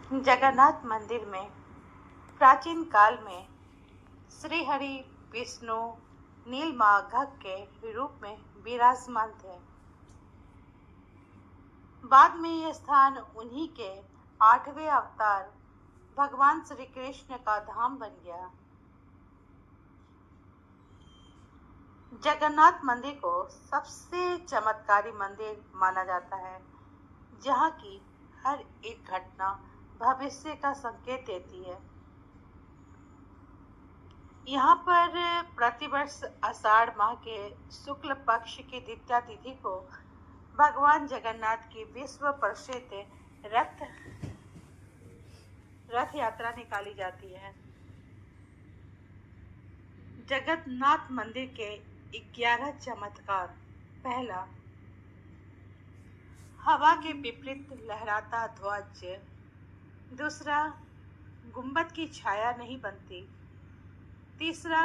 जगन्नाथ मंदिर में प्राचीन काल में श्री हरि विष्णु नीलमाधव के रूप में विराजमान थे। बाद में यह स्थान उन्हीं के 8वें अवतार भगवान श्री कृष्ण का धाम बन गया। जगन्नाथ मंदिर को सबसे चमत्कारी मंदिर माना जाता है, जहाँ की हर एक घटना भविष्य का संकेत देती है। यहाँ पर प्रतिवर्ष आषाढ़ माह के शुक्ल पक्ष की द्वितीया तिथि को भगवान जगन्नाथ की विश्व प्रसिद्ध रथ यात्रा निकाली जाती है। जगन्नाथ मंदिर के 11 चमत्कार। पहला, हवा के विपरीत लहराता ध्वज। दूसरा, गुंबद की छाया नहीं बनती। तीसरा,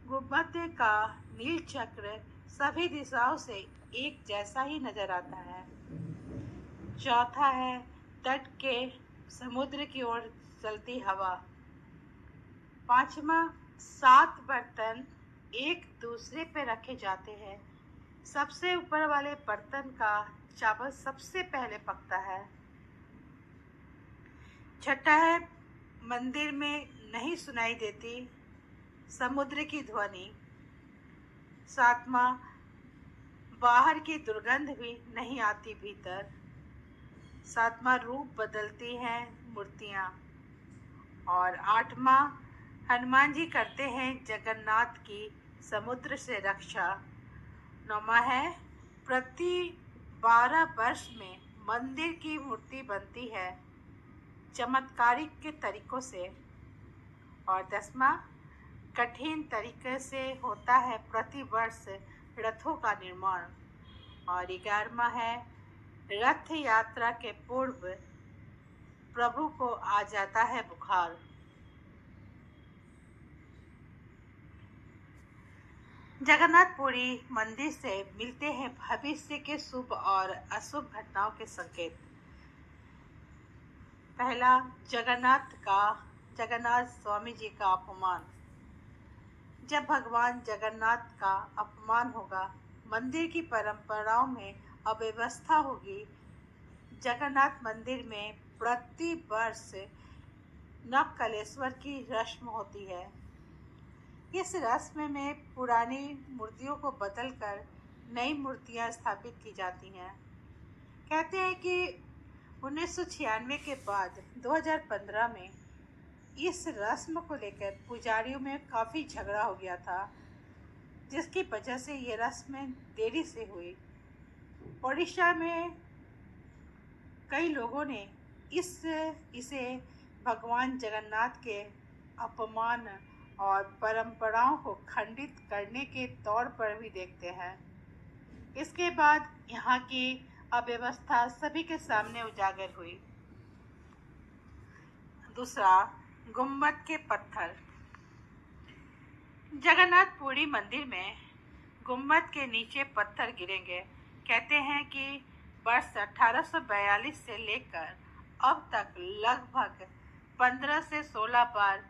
गुंबद का नील चक्र सभी दिशाओं से एक जैसा ही नजर आता है। चौथा है तट के समुद्र की ओर चलती हवा। पांचवा, 7 बर्तन एक दूसरे पे रखे जाते हैं। सबसे ऊपर वाले बर्तन का चावल सबसे पहले पकता है। छठा है मंदिर में नहीं सुनाई देती समुद्र की ध्वनि। सातवां, बाहर की दुर्गंध भी नहीं आती भीतर। सातवां, रूप बदलती हैं मूर्तियां। और आठवां, हनुमान जी करते हैं जगन्नाथ की समुद्र से रक्षा। नौवां है प्रति 12 वर्ष में मंदिर की मूर्ति बनती है चमत्कारिक के तरीकों से। और 10वां, कठिन तरीके से होता है प्रति वर्ष रथों का निर्माण। और 11वां है रथ यात्रा के पूर्व प्रभु को आ जाता है बुखार। जगन्नाथपुरी मंदिर से मिलते हैं भविष्य के शुभ और अशुभ घटनाओं के संकेत। पहला, जगन्नाथ स्वामी जी का अपमान। जब भगवान जगन्नाथ का अपमान होगा, मंदिर की परंपराओं में अव्यवस्था होगी। जगन्नाथ मंदिर में प्रति वर्ष नवकलेश्वर की रस्म होती है। इस रस्म में पुरानी मूर्तियों को बदलकर नई मूर्तियां स्थापित की जाती हैं। कहते हैं कि 1996 के बाद 2015 में इस रस्म को लेकर पुजारियों में काफ़ी झगड़ा हो गया था, जिसकी वजह से ये रस्म देरी से हुई। ओडिशा में कई लोगों ने इसे भगवान जगन्नाथ के अपमान और परंपराओं को खंडित करने के तौर पर भी देखते हैं। इसके बाद यहाँ की अव्यवस्था सभी के सामने उजागर हुई। दूसरा, गुंबद के पत्थर। जगन्नाथपुरी मंदिर में गुंबद के नीचे पत्थर गिरेंगे। कहते हैं कि वर्ष 1842 से लेकर अब तक लगभग 15 से 16 बार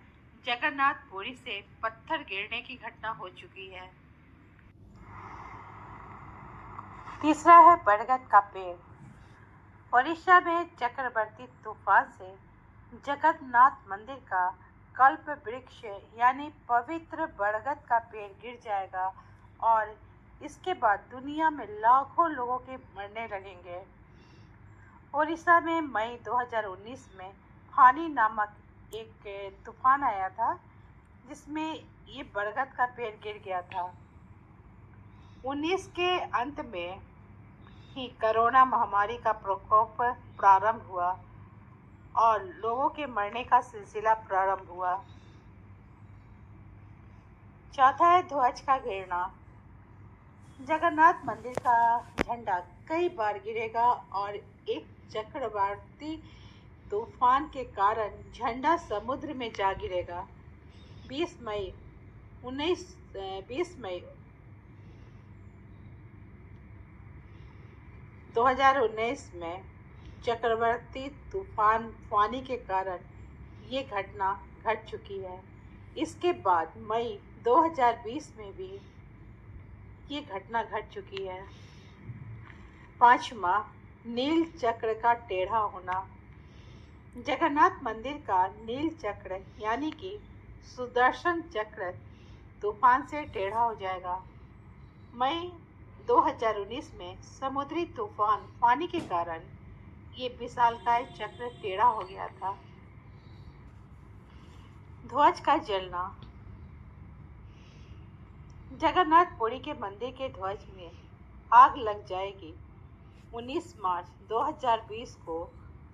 जगन्नाथपुरी से पत्थर गिरने की घटना हो चुकी है। तीसरा है बरगद का पेड़। ओडिशा में चक्रवर्ती तूफान से जगन्नाथ मंदिर का कल्प वृक्ष यानी पवित्र बरगद का पेड़ गिर जाएगा और इसके बाद दुनिया में लाखों लोगों के मरने लगेंगे। ओडिशा में मई 2019 में फानी नामक एक तूफान आया था, जिसमें ये बरगद का पेड़ गिर गया था। 19 के अंत में ही कोरोना महामारी का प्रकोप प्रारंभ हुआ और लोगों के मरने का सिलसिला प्रारंभ हुआ। चौथा है ध्वज का गिरना। जगन्नाथ मंदिर का झंडा कई बार गिरेगा और एक चक्रवाती तूफान के कारण झंडा समुद्र में जा गिरेगा। 20 मई 2019 में चक्रवाती तूफान फानी के कारण ये घटना घट चुकी है। इसके बाद मई 2020 में भी ये घटना घट चुकी है। पांचवा, नील चक्र का टेढ़ा होना। जगन्नाथ मंदिर का नील चक्र यानी कि सुदर्शन चक्र तूफान से टेढ़ा हो जाएगा। मई 2019 में समुद्री तूफान फानी के कारण ये विशालकाय चक्र टेढ़ा हो गया था। ध्वज का जलना। जगन्नाथपुरी के मंदिर के ध्वज में आग लग जाएगी। 19 मार्च 2020 को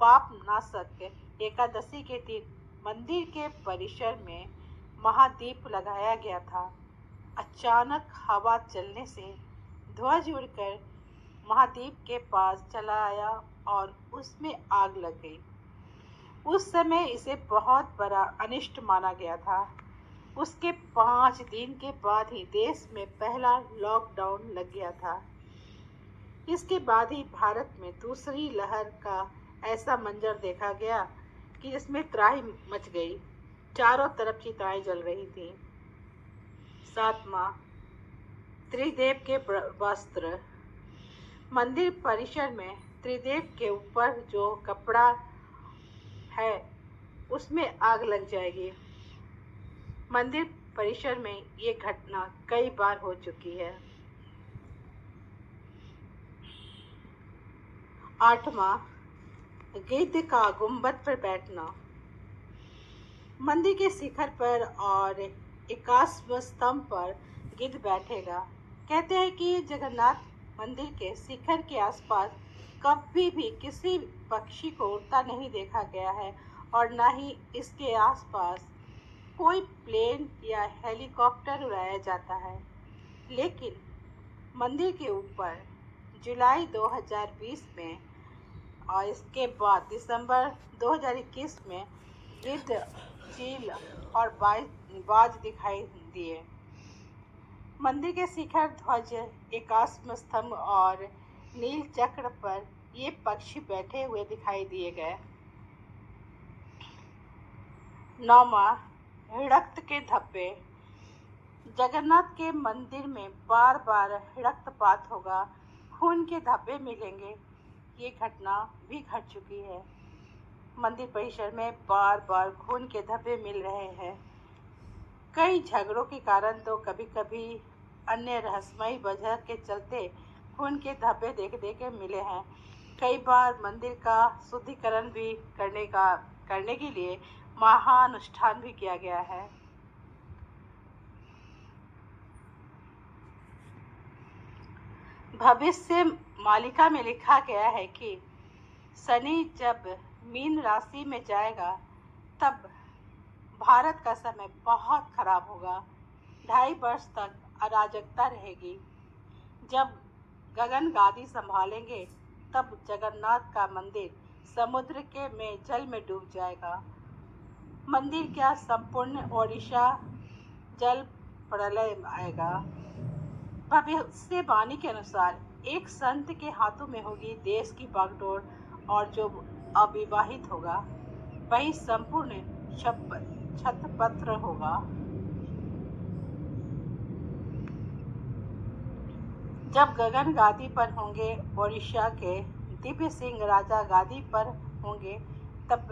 पापनासक एकादशी के दिन मंदिर के परिसर में महादीप लगाया गया था। अचानक हवा चलने से ध्वज उड़कर महादीप के पास चला आया और उसमें आग लग गई। उस समय इसे बहुत बड़ा अनिष्ट माना गया था। उसके 5 दिन के बाद ही देश में पहला लॉकडाउन लग गया था। इसके बाद ही भारत में दूसरी लहर का ऐसा मंजर देखा गया कि जिसमें त्राही मच गई। चारों तरफ चिताएं जल रही थी। 7वां, त्रिदेव के वस्त्र। मंदिर परिसर में त्रिदेव के ऊपर जो कपड़ा है उसमें आग लग जाएगी। मंदिर परिसर में ये घटना कई बार हो चुकी है। 8वां, गिद्ध का गुंबद पर बैठना। मंदिर के शिखर पर और 21वें स्तंभ पर गिद्ध बैठेगा। कहते हैं कि जगन्नाथ मंदिर के शिखर के आसपास कभी भी किसी पक्षी को उड़ता नहीं देखा गया है और न ही इसके आसपास कोई प्लेन या हेलीकॉप्टर उड़ाया जाता है। लेकिन मंदिर के ऊपर जुलाई 2020 में और इसके बाद दिसंबर 2021 में गिद्ध, चील और बाज दिखाई दिए। मंदिर के शिखर ध्वज, 21वें स्तंभ और नील चक्र पर ये पक्षी बैठे हुए दिखाई दिए गए। 9वां, रक्त के धब्बे। जगन्नाथ के मंदिर में बार बार रक्तपात होगा, खून के धब्बे मिलेंगे। ये घटना भी घट चुकी है। मंदिर परिसर में बार बार खून के धब्बे मिल रहे हैं। कई झगड़ों के कारण तो कभी कभी अन्य रहस्यमयी वजह के चलते खून के धब्बे देखने के मिले हैं। कई बार मंदिर का शुद्धिकरण भी करने के लिए महानुष्ठान भी किया गया है। भविष्य मालिका में लिखा गया है कि शनि जब मीन राशि में जाएगा तब भारत का समय बहुत खराब होगा। 2.5 वर्ष तक अराजकता रहेगी। जब गगन गादी संभालेंगे तब जगन्नाथ का मंदिर समुद्र के में जल में डूब जाएगा। मंदिर क्या संपूर्ण ओडिशा जल प्रलय आएगा। भविष्यवाणी के अनुसार एक संत के हाथों में होगी देश की बागडोर और जो अविवाहित होगा वही संपूर्ण छत्रपत्र होगा। जब गगन गादी पर होंगे, ओडिशा के दिव्य सिंह राजा गादी पर होंगे, तब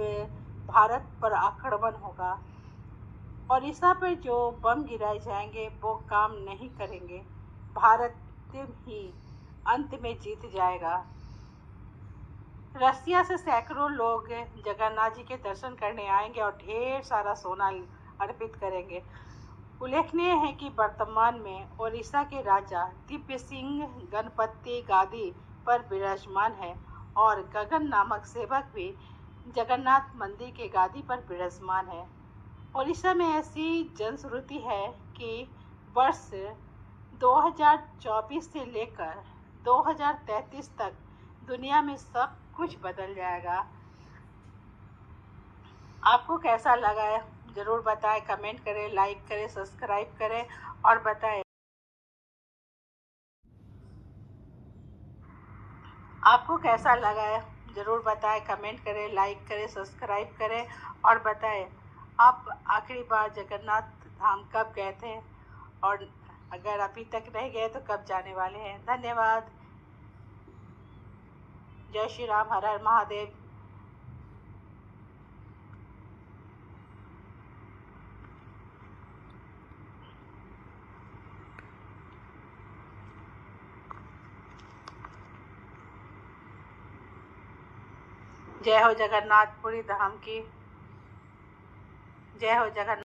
भारत पर आक्रमण होगा। ओडिशा पर जो बम गिराए जाएंगे वो काम नहीं करेंगे। भारत ही अंत में जीत जाएगा। रसिया से सैकड़ों लोग जगन्नाथ जी के दर्शन करने आएंगे और ढेर सारा सोना अर्पित करेंगे। उल्लेखनीय है कि वर्तमान में ओडिशा के राजा दिव्य सिंह गणपति गादी पर विराजमान है और गगन नामक सेवक भी जगन्नाथ मंदिर के गादी पर विराजमान है। ओडिशा में ऐसी जनश्रुति है कि वर्ष 2024 से लेकर 2033 तक दुनिया में सब कुछ बदल जाएगा। आपको कैसा लगा है ज़रूर बताएं, कमेंट करें, लाइक करें, सब्सक्राइब करें और बताएं आपको कैसा लगा है ज़रूर बताएं, कमेंट करें, लाइक करें, सब्सक्राइब करें और बताएं आप आखिरी बार जगन्नाथ धाम कब गए थे और अगर अभी तक नहीं गए तो कब जाने वाले हैं। धन्यवाद। जय श्री राम, हर हर महादेव। जय हो जगन्नाथपुरी धाम की। जय हो जगन्नाथ।